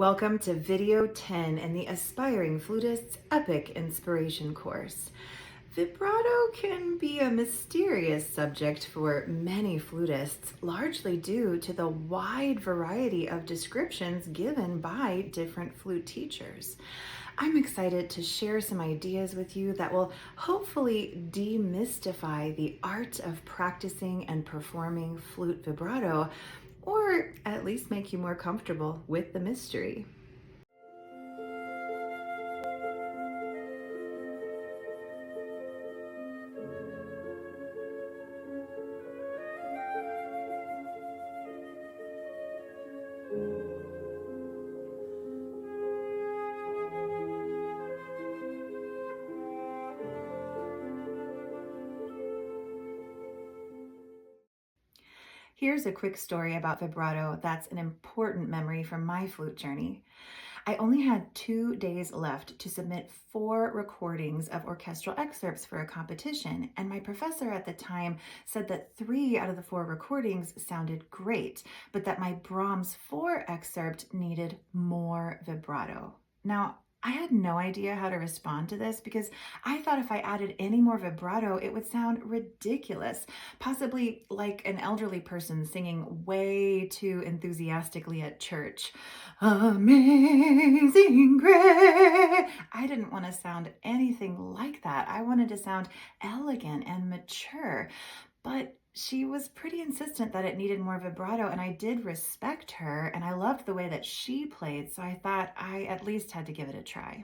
Welcome to video 10 in the Aspiring Flutists Epic Inspiration course. Vibrato can be a mysterious subject for many flutists, largely due to the wide variety of descriptions given by different flute teachers. I'm excited to share some ideas with you that will hopefully demystify the art of practicing and performing flute vibrato, or at least make you more comfortable with the mystery. Here's a quick story about vibrato that's an important memory from my flute journey. I only had 2 days left to submit 4 recordings of orchestral excerpts for a competition, and my professor at the time said that 3 out of the 4 recordings sounded great, but that my Brahms 4 excerpt needed more vibrato. Now, I had no idea how to respond to this because I thought if I added any more vibrato, it would sound ridiculous, possibly like an elderly person singing way too enthusiastically at church. Amazing grace. I didn't want to sound anything like that. I wanted to sound elegant and mature, but she was pretty insistent that it needed more vibrato, and I did respect her, and I loved the way that she played, so I thought I at least had to give it a try.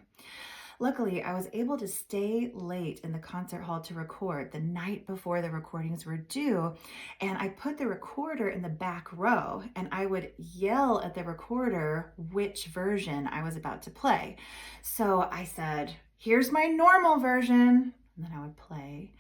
Luckily, I was able to stay late in the concert hall to record the night before the recordings were due, and I put the recorder in the back row, and I would yell at the recorder which version I was about to play. So I said, "Here's my normal version," and then I would play.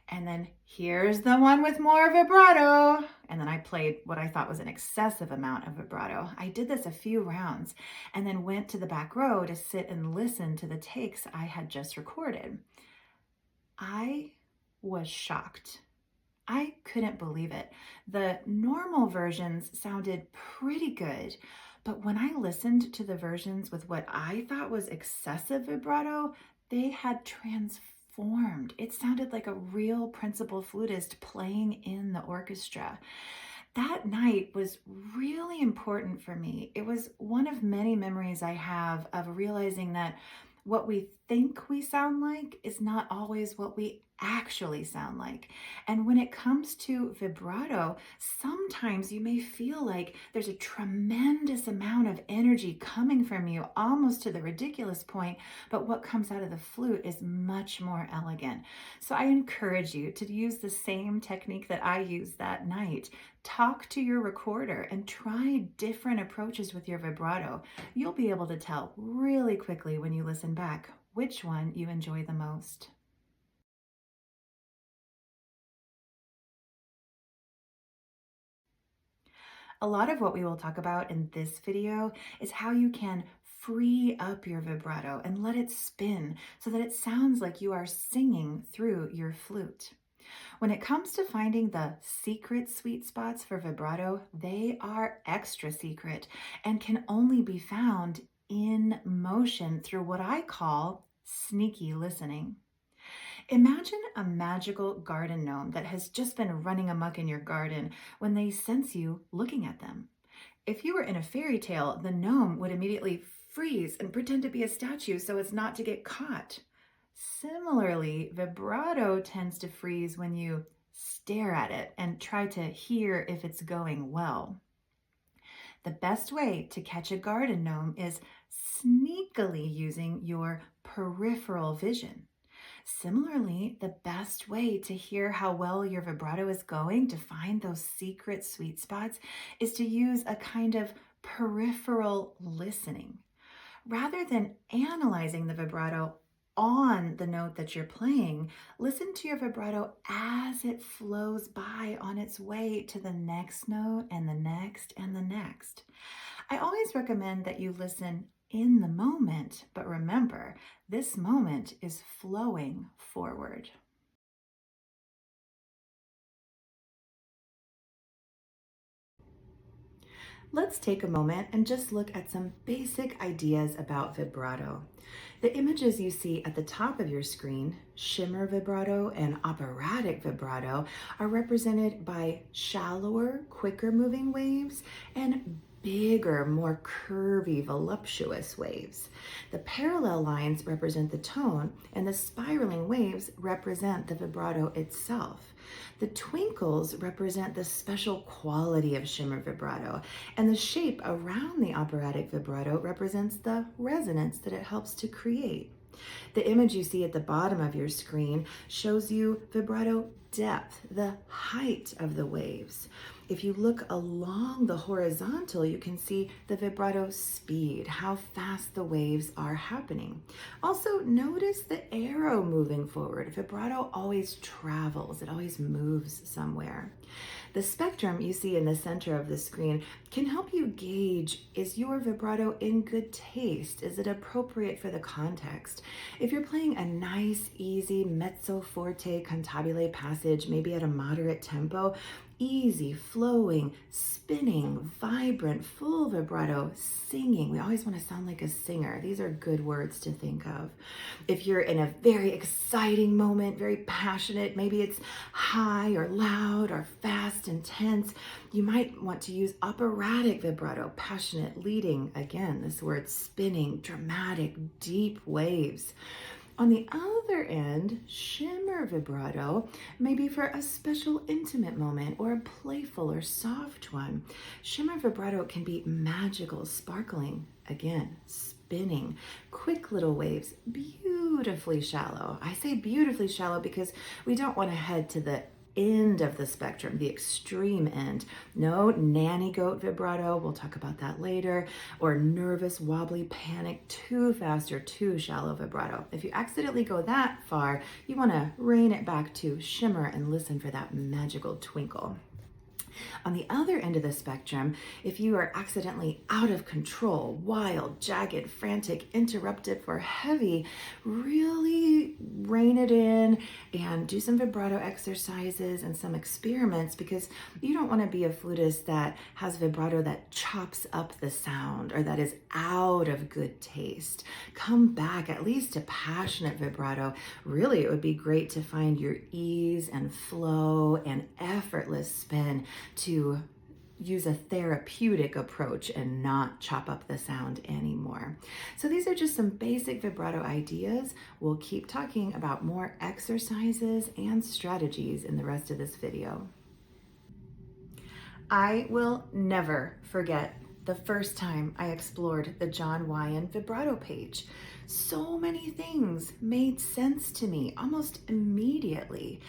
And then here's the one with more vibrato. And then I played what I thought was an excessive amount of vibrato. I did this a few rounds and then went to the back row to sit and listen to the takes I had just recorded. I was shocked. I couldn't believe it. The normal versions sounded pretty good, but when I listened to the versions with what I thought was excessive vibrato, they had transformed. It sounded like a real principal flutist playing in the orchestra. That night was really important for me. It was one of many memories I have of realizing that what we think we sound like is not always what we actually sound like. And when it comes to vibrato, sometimes you may feel like there's a tremendous amount of energy coming from you, almost to the ridiculous point, but what comes out of the flute is much more elegant. So I encourage you to use the same technique that I used that night. Talk to your recorder and try different approaches with your vibrato. You'll be able to tell really quickly when you listen back which one you enjoy the most. A lot of what we will talk about in this video is how you can free up your vibrato and let it spin so that it sounds like you are singing through your flute. When it comes to finding the secret sweet spots for vibrato, they are extra secret and can only be found in motion through what I call sneaky listening. Imagine a magical garden gnome that has just been running amok in your garden when they sense you looking at them. If you were in a fairy tale, the gnome would immediately freeze and pretend to be a statue so as not to get caught. Similarly, vibrato tends to freeze when you stare at it and try to hear if it's going well. The best way to catch a garden gnome is sneakily using your peripheral vision. Similarly, the best way to hear how well your vibrato is going, to find those secret sweet spots, is to use a kind of peripheral listening. Rather than analyzing the vibrato on the note that you're playing, listen to your vibrato as it flows by on its way to the next note and the next and the next. I always recommend that you listen in the moment, but remember, this moment is flowing forward. Let's take a moment and just look at some basic ideas about vibrato. The images you see at the top of your screen, shimmer vibrato and operatic vibrato, are represented by shallower, quicker moving waves and bigger, more curvy, voluptuous waves. The parallel lines represent the tone, and the spiraling waves represent the vibrato itself. The twinkles represent the special quality of shimmer vibrato, and the shape around the operatic vibrato represents the resonance that it helps to create. The image you see at the bottom of your screen shows you vibrato depth, the height of the waves. If you look along the horizontal, you can see the vibrato speed, how fast the waves are happening. Also, notice the arrow moving forward. Vibrato always travels, it always moves somewhere. The spectrum you see in the center of the screen can help you gauge, is your vibrato in good taste? Is it appropriate for the context? If you're playing a nice, easy mezzo forte cantabile passage, maybe at a moderate tempo, easy, flowing, spinning, vibrant, full vibrato, singing. We always want to sound like a singer. These are good words to think of. If you're in a very exciting moment, very passionate, maybe it's high or loud or fast, intense, you might want to use operatic vibrato, passionate, leading. Again, this word spinning, dramatic, deep waves. On the other end, shimmer vibrato may be for a special intimate moment or a playful or soft one. Shimmer vibrato can be magical, sparkling, again, spinning, quick little waves, beautifully shallow. I say beautifully shallow because we don't want to head to the end of the spectrum, the extreme end. No nanny goat vibrato, we'll talk about that later, or nervous, wobbly, panic, too fast or too shallow vibrato. If you accidentally go that far, you want to rein it back to shimmer and listen for that magical twinkle. On the other end of the spectrum, if you are accidentally out of control, wild, jagged, frantic, interruptive, or heavy, really rein it in and do some vibrato exercises and some experiments, because you don't want to be a flutist that has vibrato that chops up the sound or that is out of good taste. Come back at least to passionate vibrato. Really, it would be great to find your ease and flow and effortless spin, to use a therapeutic approach and not chop up the sound anymore. So these are just some basic vibrato ideas. We'll keep talking about more exercises and strategies in the rest of this video. I will never forget the first time I explored the John Wyan vibrato page. So many things made sense to me almost immediately.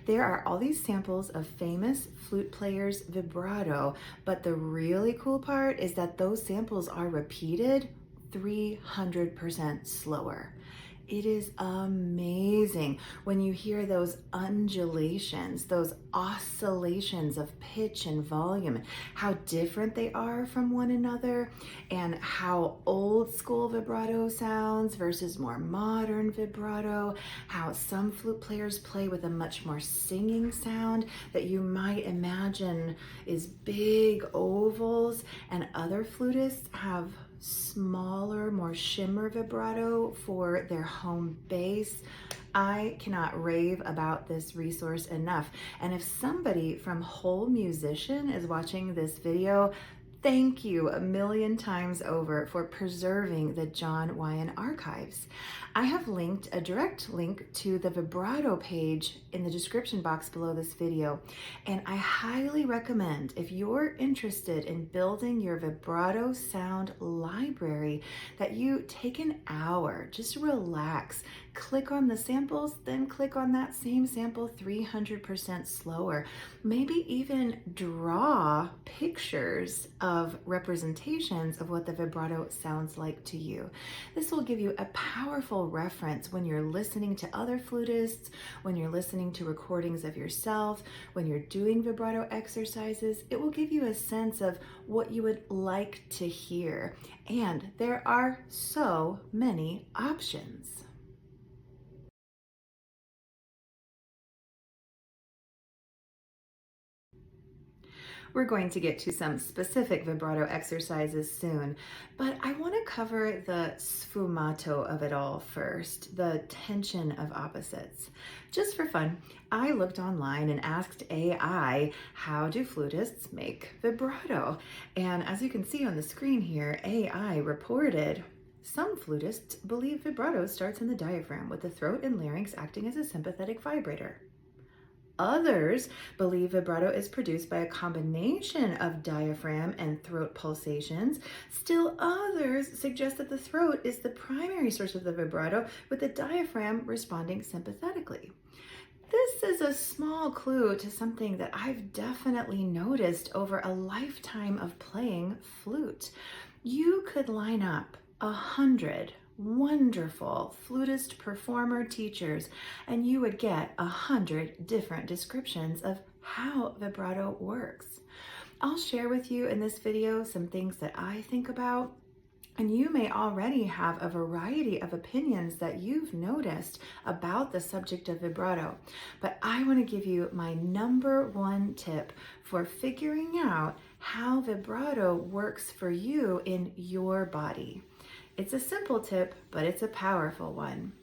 There are all these samples of famous flute players' vibrato, but the really cool part is that those samples are repeated 300% slower. It is amazing when you hear those undulations, those oscillations of pitch and volume, how different they are from one another, and how old school vibrato sounds versus more modern vibrato, how some flute players play with a much more singing sound that you might imagine is big ovals, and other flutists have smaller, more shimmer vibrato for their home base. I cannot rave about this resource enough. And if somebody from Whole Musician is watching this video, thank you a million times over for preserving the John Wyan archives. I have linked a direct link to the vibrato page in the description box below this video, and I highly recommend, if you're interested in building your vibrato sound library, that you take an hour, just relax, click on the samples, then click on that same sample 300% slower. Maybe even draw pictures of representations of what the vibrato sounds like to you. This will give you a powerful reference when you're listening to other flutists, when you're listening to recordings of yourself, when you're doing vibrato exercises. It will give you a sense of what you would like to hear. And there are so many options. We're going to get to some specific vibrato exercises soon, but I want to cover the sfumato of it all first, the tension of opposites. Just for fun, I looked online and asked AI, how do flutists make vibrato? And as you can see on the screen here, AI reported, some flutists believe vibrato starts in the diaphragm with the throat and larynx acting as a sympathetic vibrator. Others believe vibrato is produced by a combination of diaphragm and throat pulsations. Still others suggest that the throat is the primary source of the vibrato, with the diaphragm responding sympathetically. This is a small clue to something that I've definitely noticed over a lifetime of playing flute. You could line up 100 wonderful flutist performer teachers, and you would get 100 different descriptions of how vibrato works. I'll share with you in this video some things that I think about, and you may already have a variety of opinions that you've noticed about the subject of vibrato, but I want to give you my number one tip for figuring out how vibrato works for you in your body. It's a simple tip, but it's a powerful one.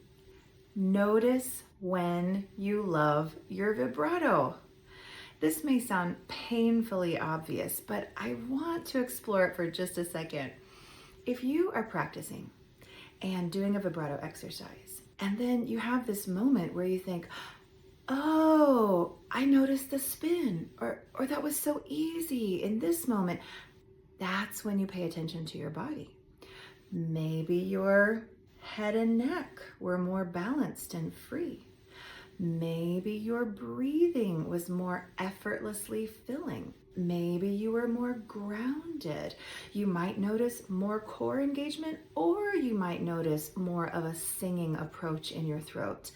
Notice when you love your vibrato. This may sound painfully obvious, but I want to explore it for just a second. If you are practicing and doing a vibrato exercise, and then you have this moment where you think, oh, I noticed the spin, or that was so easy in this moment, that's when you pay attention to your body. Maybe your head and neck were more balanced and free. Maybe your breathing was more effortlessly filling. Maybe you were more grounded. You might notice more core engagement, or you might notice more of a singing approach in your throat.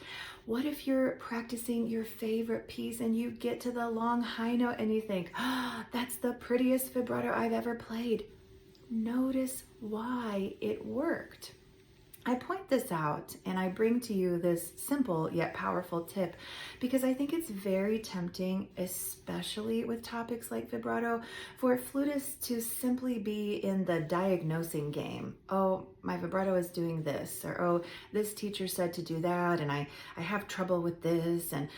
What if you're practicing your favorite piece and you get to the long high note and you think, oh, that's the prettiest vibrato I've ever played? Notice why it worked. I point this out and I bring to you this simple yet powerful tip because I think it's very tempting, especially with topics like vibrato, for flutists to simply be in the diagnosing game. Oh, my vibrato is doing this, or oh, this teacher said to do that, and I have trouble with this. And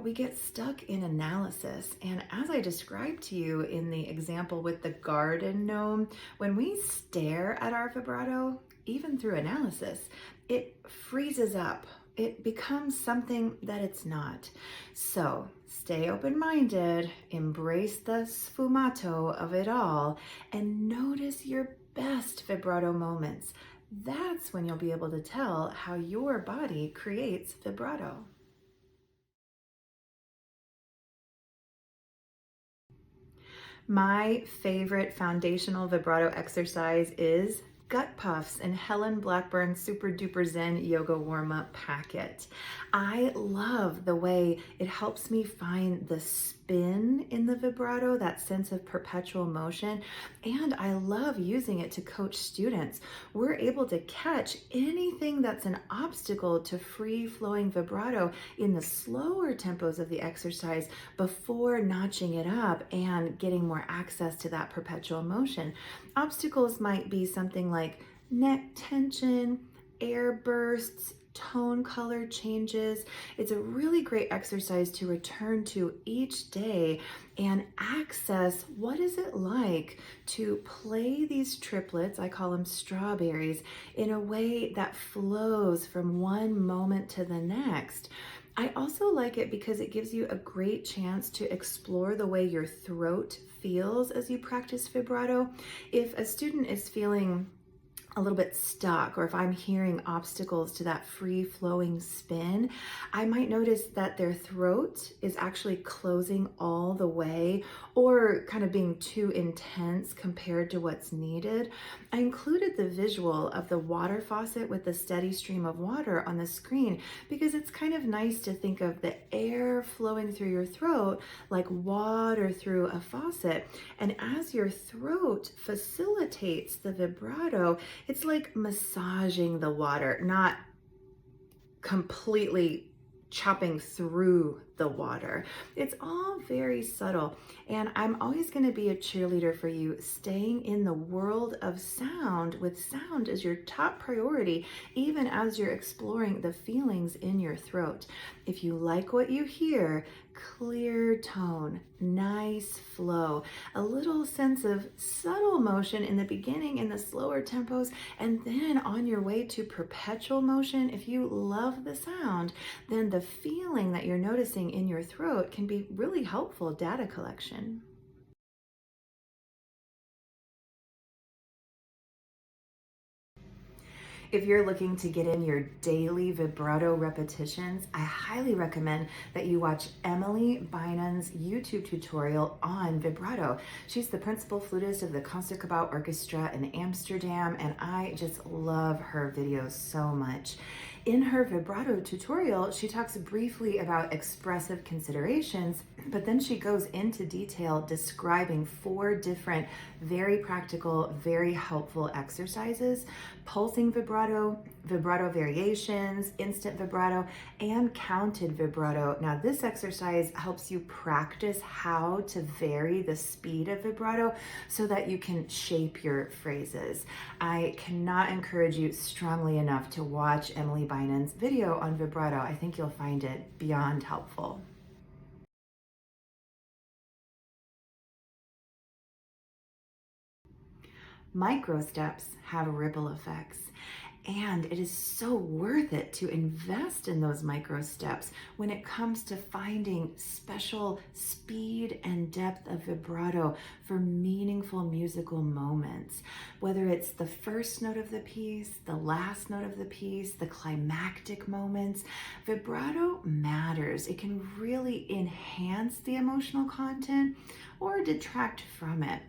we get stuck in analysis. And as I described to you in the example with the garden gnome, when we stare at our vibrato, even through analysis, it freezes up. It becomes something that it's not. So stay open-minded, embrace the sfumato of it all, and notice your best vibrato moments. That's when you'll be able to tell how your body creates vibrato. My favorite foundational vibrato exercise is gut puffs in Helen Blackburn's Super Duper Zen Yoga Warm-Up Packet. I love the way it helps me find the spin in the vibrato, that sense of perpetual motion, and I love using it to coach students. We're able to catch anything that's an obstacle to free-flowing vibrato in the slower tempos of the exercise before notching it up and getting more access to that perpetual motion. Obstacles might be something like neck tension, air bursts, tone color changes. It's a really great exercise to return to each day and access what is it like to play these triplets, I call them strawberries, in a way that flows from one moment to the next. I also like it because it gives you a great chance to explore the way your throat feels as you practice vibrato. If a student is feeling a little bit stuck, or if I'm hearing obstacles to that free-flowing spin, I might notice that their throat is actually closing all the way or kind of being too intense compared to what's needed. I included the visual of the water faucet with the steady stream of water on the screen because it's kind of nice to think of the air flowing through your throat like water through a faucet. And as your throat facilitates the vibrato, it's like massaging the water, not completely chopping through the water. It's all very subtle. And I'm always going to be a cheerleader for you, staying in the world of sound with sound as your top priority, even as you're exploring the feelings in your throat. If you like what you hear, clear tone, nice flow, a little sense of subtle motion in the beginning in the slower tempos, and then on your way to perpetual motion. If you love the sound, then the feeling that you're noticing in your throat can be really helpful data collection. If you're looking to get in your daily vibrato repetitions, I highly recommend that you watch Emily Bynum's YouTube tutorial on vibrato. She's the principal flutist of the Concertgebouw Orchestra in Amsterdam, and I just love her videos so much. In her vibrato tutorial, she talks briefly about expressive considerations, but then she goes into detail describing 4 different very practical, very helpful exercises: pulsing vibrato, vibrato variations, instant vibrato, and counted vibrato. Now, this exercise helps you practice how to vary the speed of vibrato so that you can shape your phrases. I cannot encourage you strongly enough to watch Emily Bynum's video on vibrato. I think you'll find it beyond helpful. Micro steps have ripple effects, and it is so worth it to invest in those micro steps when it comes to finding special speed and depth of vibrato for meaningful musical moments. Whether it's the first note of the piece, the last note of the piece, the climactic moments, vibrato matters. It can really enhance the emotional content or detract from it.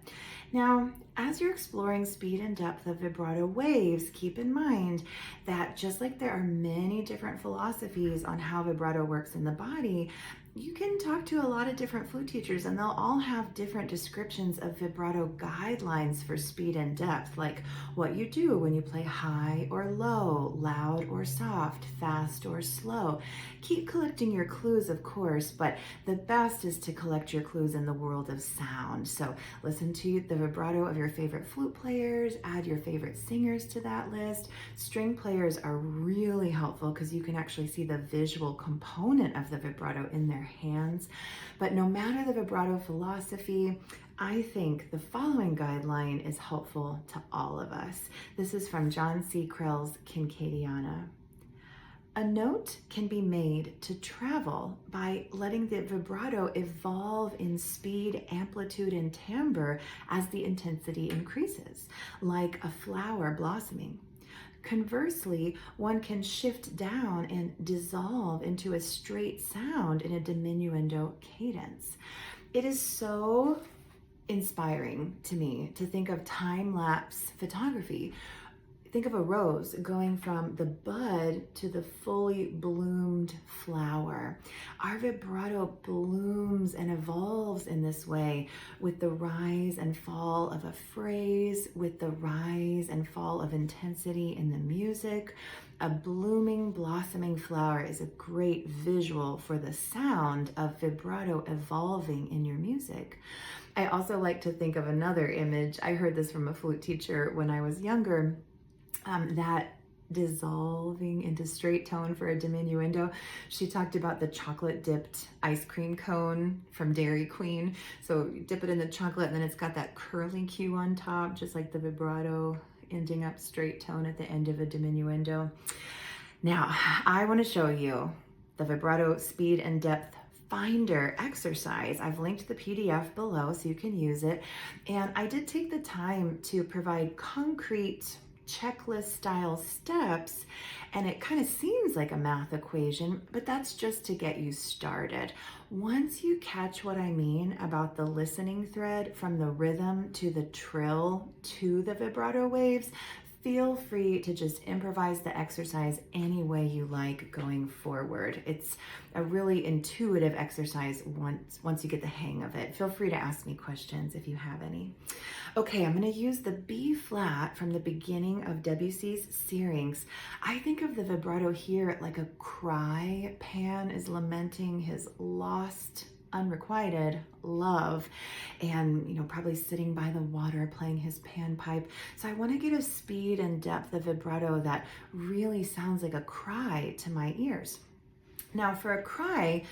Now, as you're exploring speed and depth of vibrato waves, keep in mind that just like there are many different philosophies on how vibrato works in the body, you can talk to a lot of different flute teachers and they'll all have different descriptions of vibrato guidelines for speed and depth, like what you do when you play high or low, loud or soft, fast or slow. Keep collecting your clues, of course, but the best is to collect your clues in the world of sound. So listen to the vibrato of your favorite flute players, add your favorite singers to that list. String players are really helpful because you can actually see the visual component of the vibrato in their hands. But no matter the vibrato philosophy, I think the following guideline is helpful to all of us. This is from John C. Krell's Kincaiddiana. A note can be made to travel by letting the vibrato evolve in speed, amplitude, and timbre as the intensity increases, like a flower blossoming. Conversely, one can shift down and dissolve into a straight sound in a diminuendo cadence. It is so inspiring to me to think of time-lapse photography. Think of a rose going from the bud to the fully bloomed flower. Our vibrato blooms and evolves in this way with the rise and fall of a phrase, with the rise and fall of intensity in the music. A blooming, blossoming flower is a great visual for the sound of vibrato evolving in your music. I also like to think of another image. I heard this from a flute teacher when I was younger. That dissolving into straight tone for a diminuendo. She talked about the chocolate dipped ice cream cone from Dairy Queen. So you dip it in the chocolate and then it's got that curly cue on top, just like the vibrato ending up straight tone at the end of a diminuendo. Now, I want to show you the vibrato speed and depth finder exercise. I've linked the PDF below so you can use it. And I did take the time to provide concrete checklist style steps, and it kind of seems like a math equation, but that's just to get you started. Once you catch what I mean about the listening thread from the rhythm to the trill to the vibrato waves, feel free to just improvise the exercise any way you like going forward. It's a really intuitive exercise once you get the hang of it. Feel free to ask me questions if you have any. Okay, I'm going to use the B flat from the beginning of Debussy's Syrinx. I think of the vibrato here like a cry. Pan is lamenting his lost, unrequited love, and probably sitting by the water playing his panpipe. So I want to get a speed and depth of vibrato that really sounds like a cry to my ears. Now for a cry,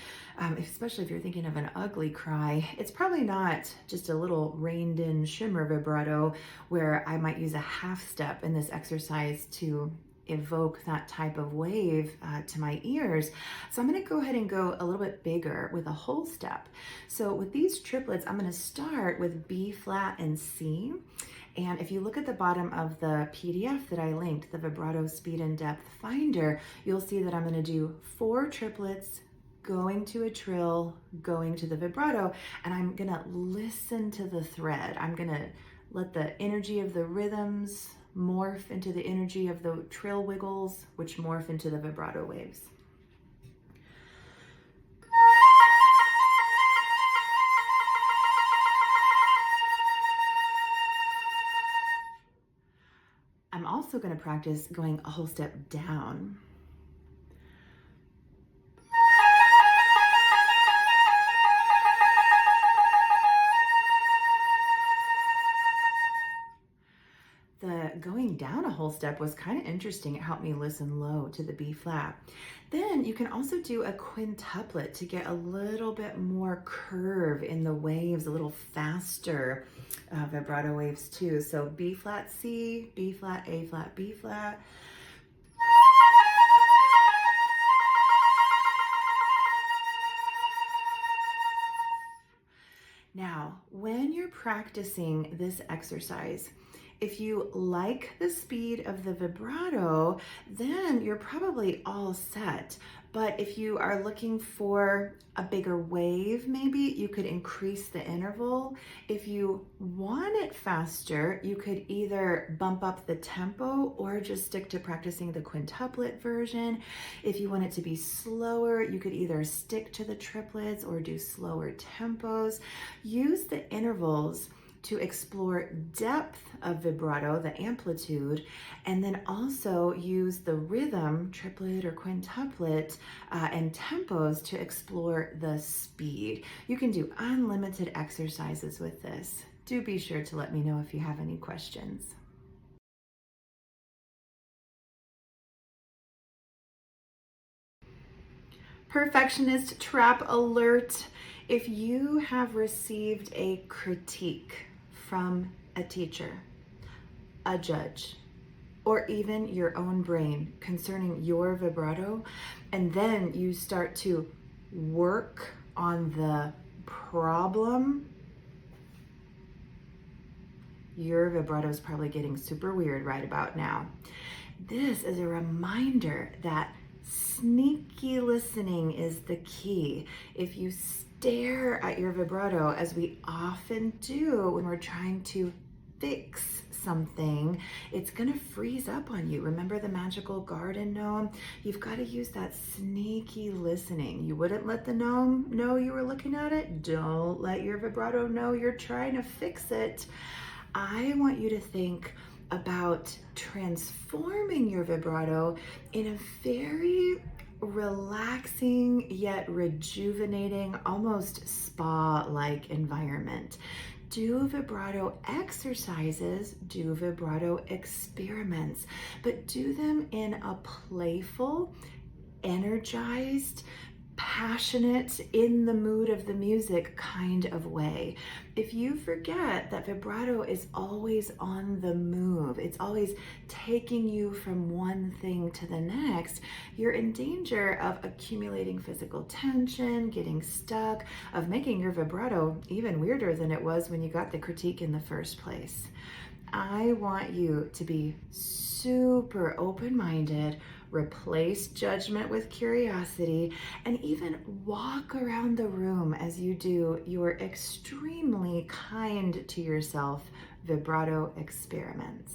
especially if you're thinking of an ugly cry, it's probably not just a little reined in shimmer vibrato where I might use a half step in this exercise to evoke that type of wave to my ears. So I'm going to go ahead and go a little bit bigger with a whole step. So with these triplets, I'm going to start with B flat and C. And if you look at the bottom of the PDF that I linked, the Vibrato Speed and Depth Finder, you'll see that I'm going to do 4 triplets, going to a trill, going to the vibrato, and I'm going to listen to the thread. I'm going to let the energy of the rhythms morph into the energy of the trill wiggles, which morph into the vibrato waves. I'm also going to practice going a whole step down. The going down a whole step was kind of interesting. It helped me listen low to the B flat. Then you can also do a quintuplet to get a little bit more curve in the waves, a little faster vibrato waves too. So B flat C, B flat, A flat, B flat. Now, when you're practicing this exercise, if you like the speed of the vibrato, then you're probably all set. But if you are looking for a bigger wave, maybe you could increase the interval. If you want it faster, you could either bump up the tempo or just stick to practicing the quintuplet version. If you want it to be slower, you could either stick to the triplets or do slower tempos. Use the intervals to explore depth of vibrato, the amplitude, and then also use the rhythm, triplet or quintuplet, and tempos to explore the speed. You can do unlimited exercises with this. Do be sure to let me know if you have any questions. Perfectionist trap alert. If you have received a critique from a teacher, a judge, or even your own brain concerning your vibrato, and then you start to work on the problem, your vibrato is probably getting super weird right about now. This is a reminder that sneaky listening is the key. If you stare at your vibrato, as we often do when we're trying to fix something, it's gonna freeze up on you. Remember the magical garden gnome? You've got to use that sneaky listening. You wouldn't let the gnome know you were looking at it. Don't let your vibrato know you're trying to fix it. I want you to think about transforming your vibrato in a very relaxing yet rejuvenating, almost spa-like environment. Do vibrato exercises, do vibrato experiments, but do them in a playful, energized, passionate, in the mood of the music kind of way. If you forget that vibrato is always on the move, it's always taking you from one thing to the next, you're in danger of accumulating physical tension, getting stuck, of making your vibrato even weirder than it was when you got the critique in the first place. I want you to be super open-minded, replace judgment with curiosity, and even walk around the room as you do your extremely kind to yourself vibrato experiments.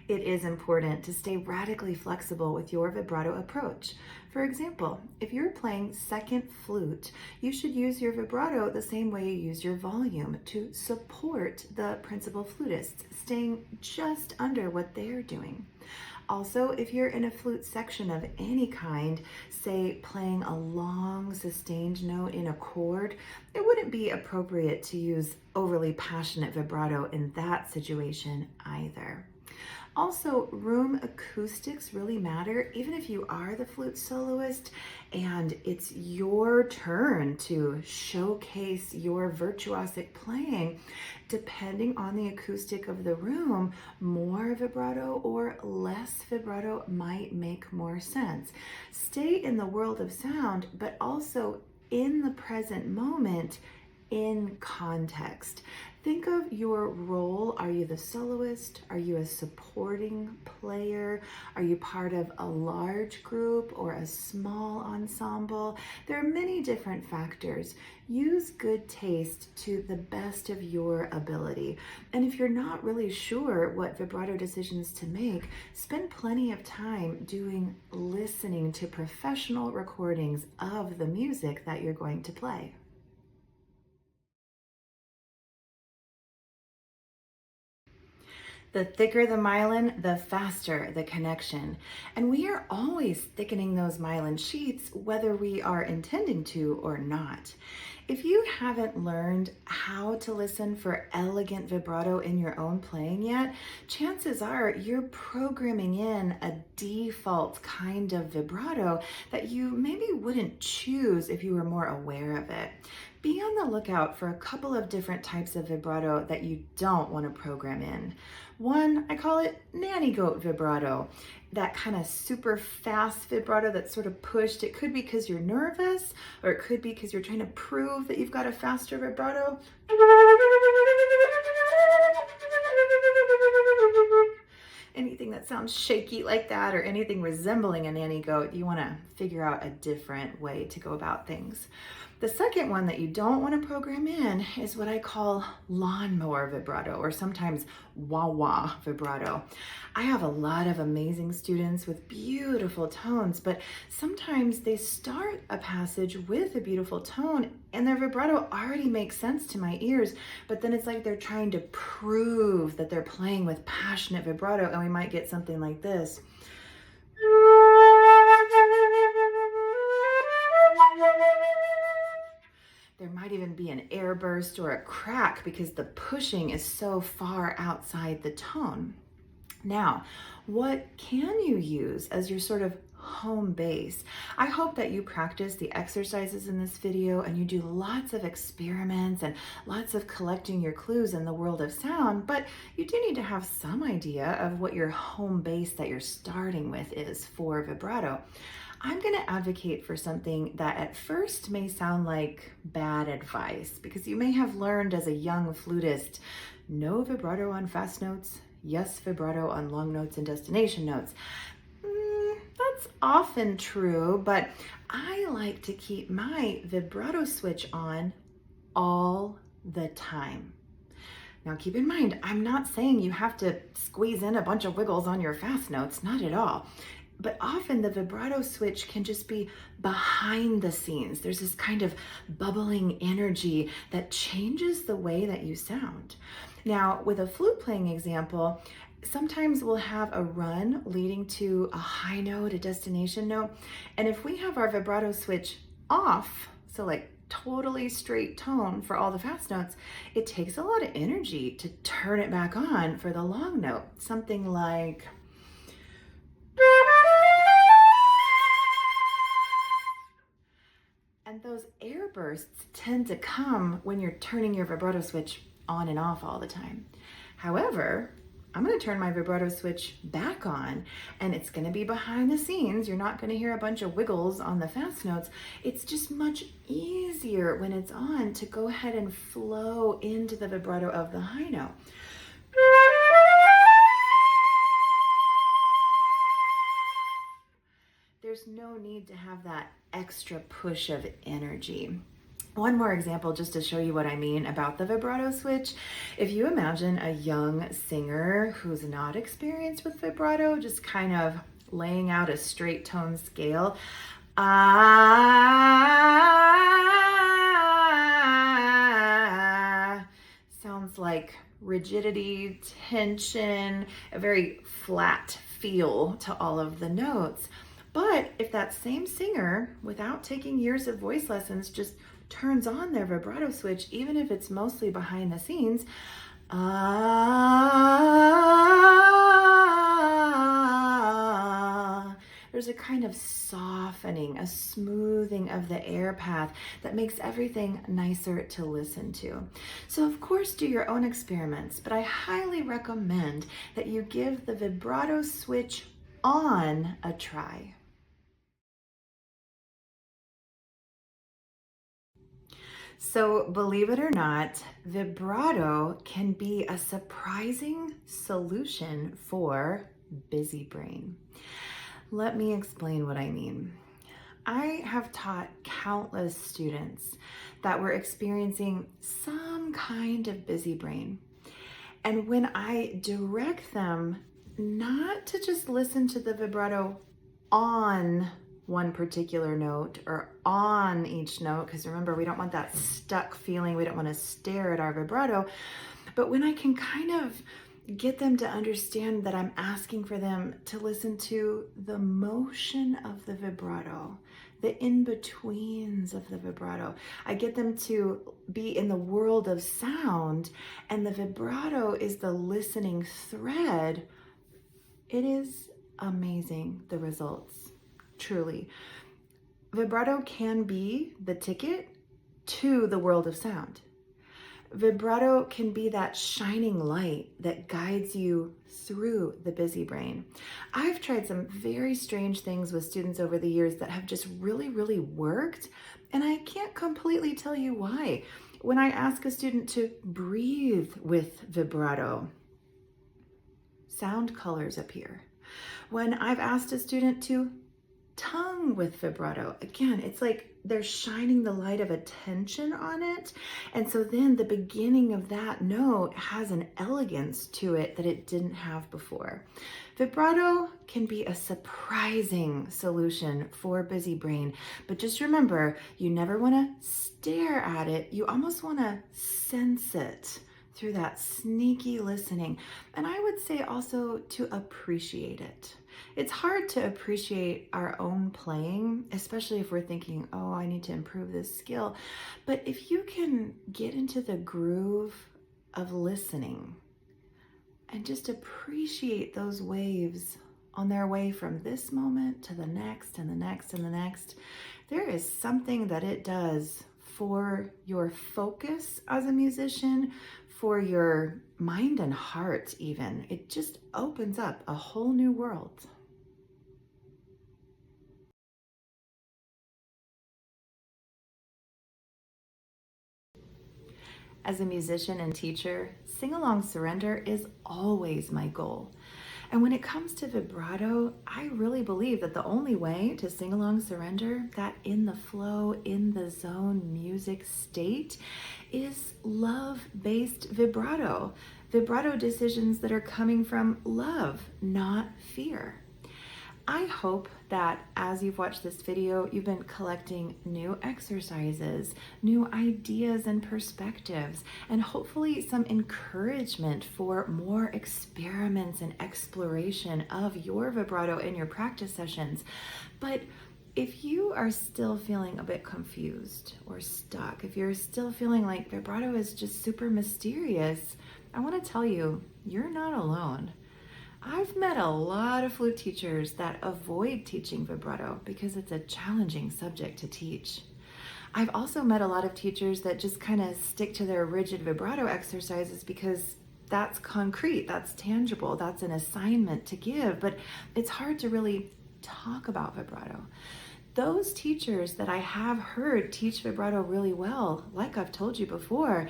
It is important to stay radically flexible with your vibrato approach. For example, if you're playing second flute, you should use your vibrato the same way you use your volume to support the principal flutists, staying just under what they're doing. Also, if you're in a flute section of any kind, say playing a long sustained note in a chord, it wouldn't be appropriate to use overly passionate vibrato in that situation either. Also, room acoustics really matter, even if you are the flute soloist and it's your turn to showcase your virtuosic playing. Depending on the acoustic of the room, more vibrato or less vibrato might make more sense. Stay in the world of sound, but also in the present moment, in context. Think of your role. Are you the soloist? Are you a supporting player? Are you part of a large group or a small ensemble? There are many different factors. Use good taste to the best of your ability. And if you're not really sure what vibrato decisions to make, spend plenty of time listening to professional recordings of the music that you're going to play. The thicker the myelin, the faster the connection. And we are always thickening those myelin sheets, whether we are intending to or not. If you haven't learned how to listen for elegant vibrato in your own playing yet, chances are you're programming in a default kind of vibrato that you maybe wouldn't choose if you were more aware of it. Be on the lookout for a couple of different types of vibrato that you don't want to program in. One, I call it nanny goat vibrato. That kind of super fast vibrato that's sort of pushed. It could be because you're nervous, or it could be because you're trying to prove that you've got a faster vibrato. Anything that sounds shaky like that, or anything resembling a nanny goat, you want to figure out a different way to go about things. The second one that you don't want to program in is what I call lawnmower vibrato, or sometimes wah-wah vibrato. I have a lot of amazing students with beautiful tones, but sometimes they start a passage with a beautiful tone and their vibrato already makes sense to my ears, but then it's like they're trying to prove that they're playing with passionate vibrato, and we might get something like this. There might even be an air burst or a crack because the pushing is so far outside the tone. Now, what can you use as your sort of home base? I hope that you practice the exercises in this video and you do lots of experiments and lots of collecting your clues in the world of sound, but you do need to have some idea of what your home base that you're starting with is for vibrato. I'm going to advocate for something that at first may sound like bad advice, because you may have learned as a young flutist, no vibrato on fast notes, yes vibrato on long notes and destination notes. That's often true, but I like to keep my vibrato switch on all the time. Now keep in mind, I'm not saying you have to squeeze in a bunch of wiggles on your fast notes, not at all. But often the vibrato switch can just be behind the scenes. There's this kind of bubbling energy that changes the way that you sound. Now, with a flute playing example, sometimes we'll have a run leading to a high note, a destination note. And if we have our vibrato switch off, so like totally straight tone for all the fast notes, it takes a lot of energy to turn it back on for the long note. Something like... And those air bursts tend to come when you're turning your vibrato switch on and off all the time. However, I'm going to turn my vibrato switch back on, and it's going to be behind the scenes. You're not going to hear a bunch of wiggles on the fast notes. It's just much easier when it's on to go ahead and flow into the vibrato of the high note. There's no need to have that extra push of energy. One more example just to show you what I mean about the vibrato switch. If you imagine a young singer who's not experienced with vibrato, just kind of laying out a straight tone scale, ah, sounds like rigidity, tension, a very flat feel to all of the notes. But if that same singer, without taking years of voice lessons, just turns on their vibrato switch, even if it's mostly behind the scenes, there's a kind of softening, a smoothing of the air path that makes everything nicer to listen to. So of course, do your own experiments, but I highly recommend that you give the vibrato switch on a try. So, believe it or not, vibrato can be a surprising solution for busy brain. Let me explain what I mean. I have taught countless students that were experiencing some kind of busy brain. And when I direct them not to just listen to the vibrato on one particular note or on each note, because remember, we don't want that stuck feeling. We don't want to stare at our vibrato. But when I can kind of get them to understand that I'm asking for them to listen to the motion of the vibrato, the in-betweens of the vibrato. I get them to be in the world of sound, and the vibrato is the listening thread. It is amazing, the results. Truly. Vibrato can be the ticket to the world of sound. Vibrato can be that shining light that guides you through the busy brain. I've tried some very strange things with students over the years that have just really, really worked, and I can't completely tell you why. When I ask a student to breathe with vibrato, sound colors appear. When I've asked a student to tongue with vibrato, again, it's like they're shining the light of attention on it. And so then the beginning of that note has an elegance to it that it didn't have before. Vibrato can be a surprising solution for busy brain, but just remember, you never want to stare at it. You almost want to sense it through that sneaky listening. And I would say also to appreciate it. It's hard to appreciate our own playing, especially if we're thinking, oh, I need to improve this skill. But if you can get into the groove of listening and just appreciate those waves on their way from this moment to the next and the next and the next, there is something that it does for your focus as a musician, for your mind and heart even. It just opens up a whole new world. As a musician and teacher, sing-along surrender is always my goal. And when it comes to vibrato, I really believe that the only way to sing along surrender, that in the flow, in the zone music state, is love-based vibrato. Vibrato decisions that are coming from love, not fear. I hope that as you've watched this video, you've been collecting new exercises, new ideas and perspectives, and hopefully some encouragement for more experiments and exploration of your vibrato in your practice sessions. But if you are still feeling a bit confused or stuck, if you're still feeling like vibrato is just super mysterious, I want to tell you, you're not alone. I've met a lot of flute teachers that avoid teaching vibrato because it's a challenging subject to teach. I've also met a lot of teachers that just kind of stick to their rigid vibrato exercises because that's concrete, that's tangible, that's an assignment to give, but it's hard to really talk about vibrato. Those teachers that I have heard teach vibrato really well, like I've told you before,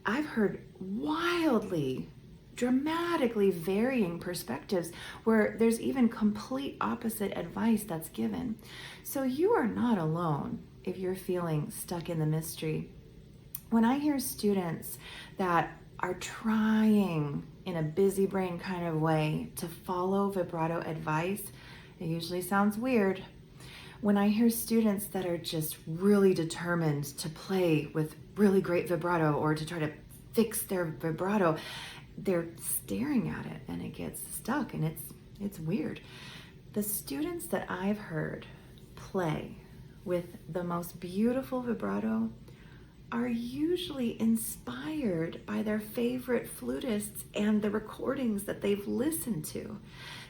I've heard wildly, dramatically varying perspectives where there's even complete opposite advice that's given. So you are not alone. if you're feeling stuck in the mystery. When I hear students that are trying in a busy brain kind of way to follow vibrato advice, it usually sounds weird. When I hear students that are just really determined to play with really great vibrato or to try to fix their vibrato, they're staring at it and it gets stuck, and it's weird. The students that I've heard play with the most beautiful vibrato are usually inspired by their favorite flutists and the recordings that they've listened to.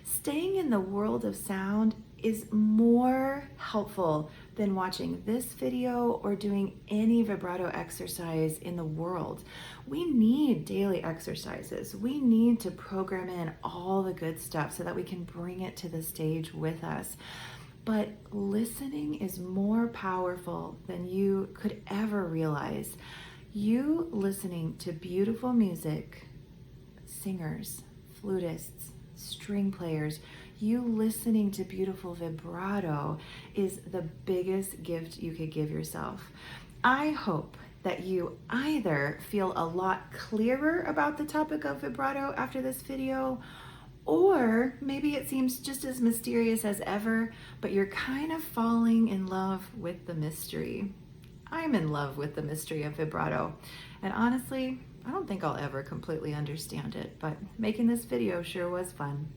Staying in the world of sound is more helpful than watching this video or doing any vibrato exercise in the world. We need daily exercises. We need to program in all the good stuff so that we can bring it to the stage with us. But listening is more powerful than you could ever realize. You listening to beautiful music, singers, flutists, string players, you listening to beautiful vibrato is the biggest gift you could give yourself. I hope that you either feel a lot clearer about the topic of vibrato after this video, or maybe it seems just as mysterious as ever, but you're kind of falling in love with the mystery. I'm in love with the mystery of vibrato, and honestly, I don't think I'll ever completely understand it, but making this video sure was fun.